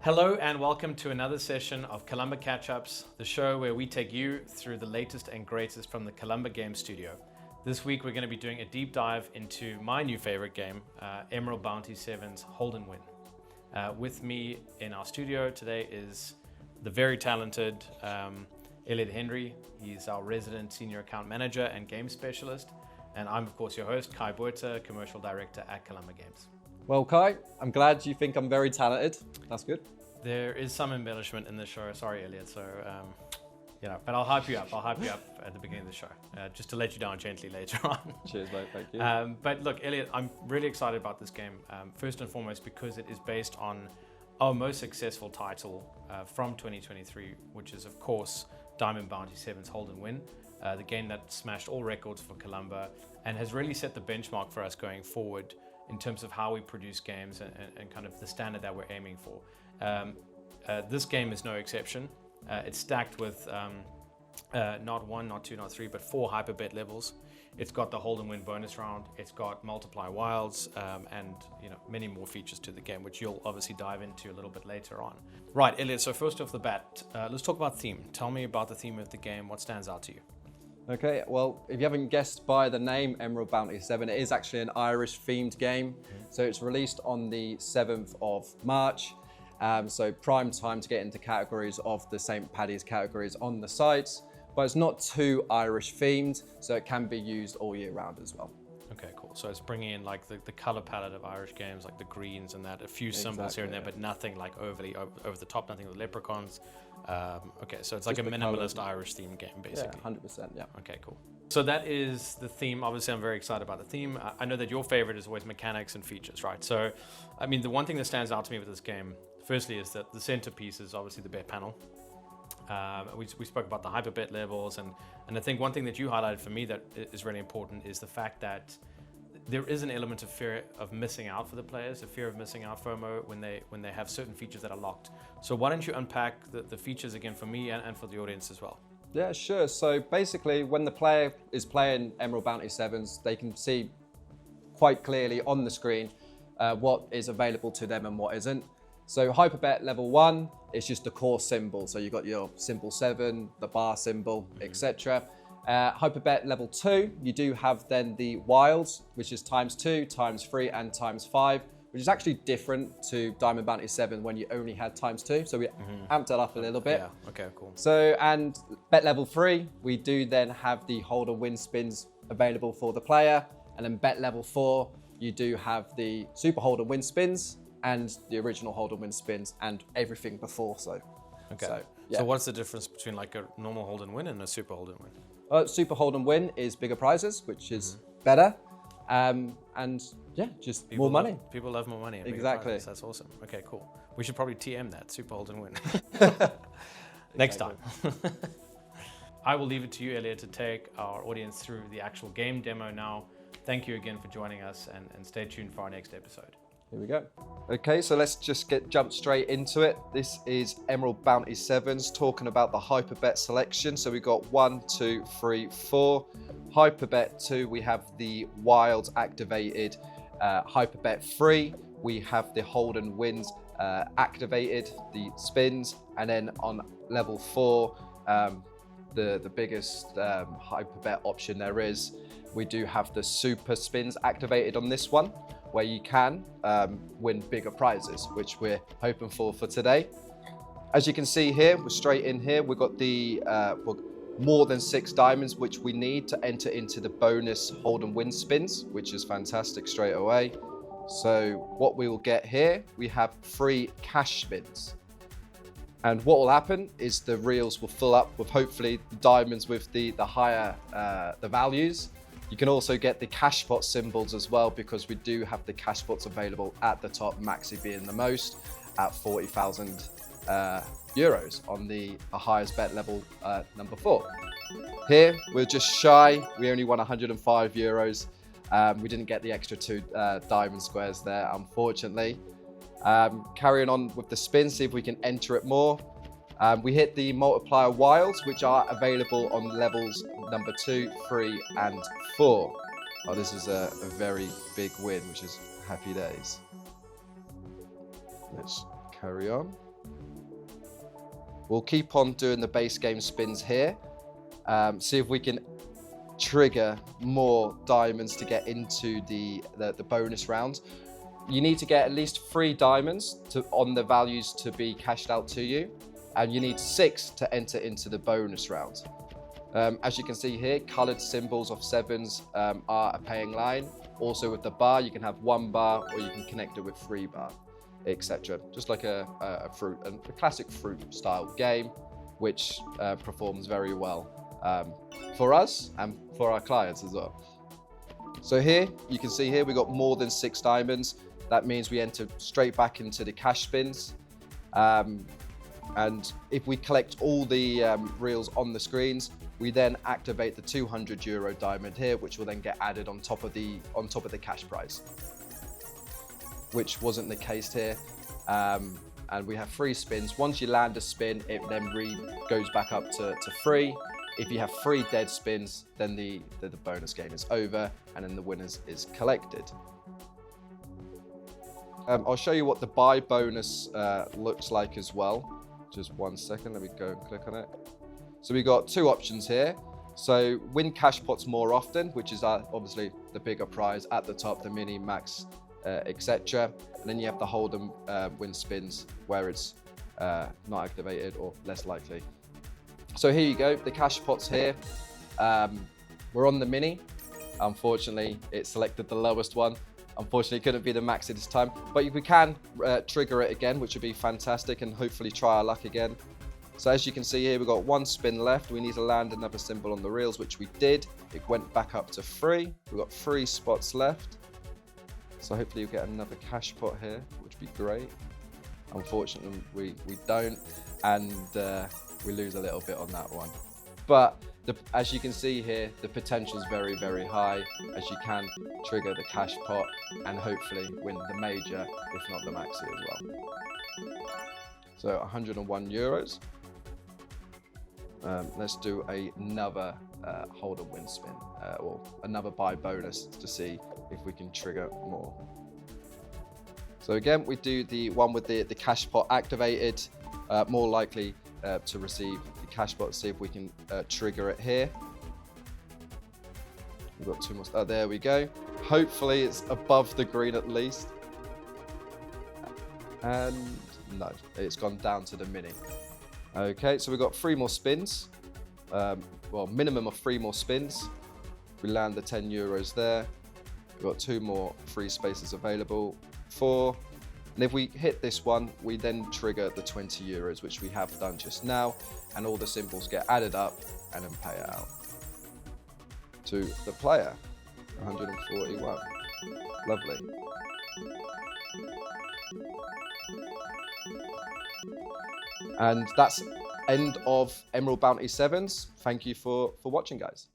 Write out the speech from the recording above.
Hello and welcome to another session of Kalamba Katch Ups, the show where we take you through the latest and greatest from the Kalamba Game studio. This week we're going to be doing a deep dive into my new favorite game, Emerald Bounty 7's Hold and Win. With me in our studio today is the very talented Elliot Henry. He's our resident senior account manager and game specialist. And I'm of course your host, Kai, commercial director at Kalamba Games. Well, Kai, I'm glad you think I'm very talented. That's good. There is some embellishment in the show. Sorry, Elliot. So, but I'll hype you up. I'll hype you up at the beginning of the show, just to let you down gently later on. Cheers, mate. Thank you. But look, Elliot, I'm really excited about this game. First and foremost, because it is based on our most successful title from 2023, which is, of course, Diamond Bounty 7's Hold and Win, the game that smashed all records for Kalamba and has really set the benchmark for us going forward in terms of how we produce games and kind of the standard that we're aiming for. This game is no exception. It's stacked with not one, not two, not three, but 4 hyperbet levels. It's got the hold and win bonus round. It's got multiply wilds and many more features to the game, which you'll obviously dive into a little bit later on. Right, Elliot, so first off the bat, let's talk about theme. Tell me about the theme of the game. What stands out to you? Okay, well, if you haven't guessed by the name Emerald Bounty 7, it is actually an Irish themed game. So it's released on the 7th of March. So prime time to get into categories of the St. Paddy's categories on the sites, but it's not too Irish themed, so it can be used all year round as well. Okay, cool. So it's bringing in like the color palette of Irish games, like the greens and that, a few symbols here and there, but nothing like overly over the top, nothing with leprechauns. Okay, so it's like a minimalist Irish themed game, basically. Yeah, 100%, yeah. Okay, cool. So that is the theme. Obviously, I'm very excited about the theme. I know that your favorite is always mechanics and features, right? So, I mean, the one thing that stands out to me with this game, firstly, is that the centerpiece is obviously the bet panel. We spoke about the hyperbet levels, and I think one thing that you highlighted for me that is really important is the fact that there is an element of fear of missing out for the players, a fear of missing out, FOMO, when they have certain features that are locked. So why don't you unpack the features again for me and for the audience as well? Yeah, sure. So basically, when the player is playing Emerald Bounty 7s, they can see quite clearly on the screen what is available to them and what isn't. So hyperbet level 1 is just the core symbol. So you've got your symbol 7, the bar symbol, etc. Hyperbet level 2, you do have then the wilds, which is ×2, ×3, and ×5, which is actually different to Diamond Bounty 7 when you only had ×2. So we amped it up a little bit. Yeah, okay, cool. So, and bet level 3, we do then have the hold and win spins available for the player. And then bet level 4, you do have the super hold and win spins and the original hold and win spins and everything before. So, okay. Yeah. So what's the difference between like a normal hold and win and a super hold and win? Super hold and win is bigger prizes, which is better. And yeah, just more money. People love more money. Exactly. That's awesome. Okay, cool. We should probably TM that, super hold and win. Next time. I will leave it to you, Elliot, to take our audience through the actual game demo now. Thank you again for joining us and stay tuned for our next episode. Here we go. Okay, so let's just jump straight into it. This is Emerald Bounty 7s talking about the hyperbet selection. So we got 1, 2, 3, 4. Hyperbet 2, we have the wilds activated. Hyperbet 3, we have the hold and wins activated, the spins. And then on level 4, the biggest hyperbet option there is, we do have the super spins activated on this one, where you can win bigger prizes, which we're hoping for today. As you can see here, we're straight in here. We've got the more than 6 diamonds, which we need to enter into the bonus hold and win spins, which is fantastic straight away. So what we will get here, we have 3 cash spins. And what will happen is the reels will fill up with hopefully the diamonds with the higher the values. You can also get the cash pot symbols as well, because we do have the cash pots available at the top, maxi being the most at 40,000 euros on the highest bet level, number 4. Here, we're just shy. We only won 105 euros. We didn't get the extra 2 diamond squares there, unfortunately. Carrying on with the spin, see if we can enter it more. We hit the multiplier wilds, which are available on levels number 2, 3, and 4. Oh, this is a very big win, which is happy days. Let's carry on. We'll keep on doing the base game spins here. See if we can trigger more diamonds to get into the bonus round. You need to get at least 3 diamonds on the values to be cashed out to you, and you need 6 to enter into the bonus round. As you can see here, colored symbols of 7s are a paying line. Also with the bar, you can have 1 bar or you can connect it with 3 bar, etc. Just like a classic fruit style game, which performs very well for us and for our clients as well. So here, you can see here, we got more than 6 diamonds. That means we enter straight back into the cash spins. And if we collect all the reels on the screens, we then activate the €200 diamond here, which will then get added on top of the cash prize, which wasn't the case here. And we have 3 spins. Once you land a spin, it then goes back up to 3. If you have 3 dead spins, then the bonus game is over, and then the winners is collected. I'll show you what the buy bonus looks like as well. Just 1 second, let me go and click on it. So we got 2 options here. So win cash pots more often, which is obviously the bigger prize at the top, the mini, max, etc. And then you have the hold and win spins where it's not activated or less likely. So here you go, the cash pots here. We're on the mini. Unfortunately, it selected the lowest one. Unfortunately, it couldn't be the max at this time, but we can trigger it again, which would be fantastic, and hopefully try our luck again. So as you can see here, we've got 1 spin left. We need to land another symbol on the reels, which we did. It went back up to 3. We've got 3 spots left. So hopefully you'll get another cash pot here, which would be great. Unfortunately, we don't, and we lose a little bit on that one. But as you can see here, the potential is very, very high, as you can trigger the cash pot and hopefully win the major, if not the maxi as well. So €101. Let's do another hold and win spin, or another buy bonus to see if we can trigger more. So again, we do the one with the cash pot activated, more likely to receive the cash pot. See if we can trigger it here. We've got 2 more. Oh, there we go. Hopefully it's above the green at least. And no, it's gone down to the mini. Okay, so we've got 3 more spins. Well, minimum of 3 more spins. We land the €10 there. We've got 2 more free spaces available. 4. And if we hit this one, we then trigger the €20, which we have done just now, and all the symbols get added up and then pay it out to the player. 141. Lovely. And that's end of Emerald Bounty 7s. Thank you for watching, guys.